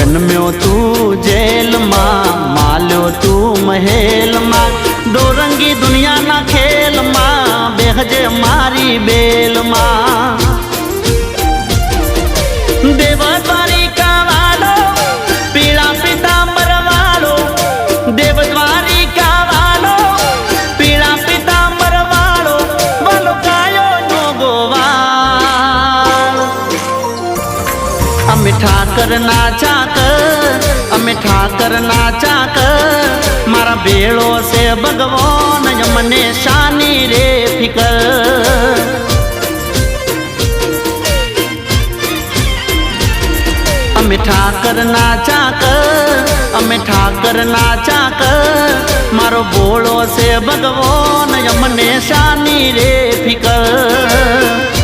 जन्म्यो तू जेल मां, माल्यो तू महल मां, डोरंगी दुनिया ना खेल मां, बेहजे मारी बेल मां। देवद्वारिका वालो पीड़ा पीतांबर वालो, देवद्वारिका वालो पीड़ा पीतांबर वालो, बोलो कायो नो गोवाल। अमे ठाकर नाचा कर, अमे ठाकर नाचा कर, मारा बेड़ो से भगवान यमने शानी रे फिकर। अमे ठाकर नाचा कर, अमे ठाकर नाचा कर, मारो बोलो से भगवान यमने शानी रे फिकर।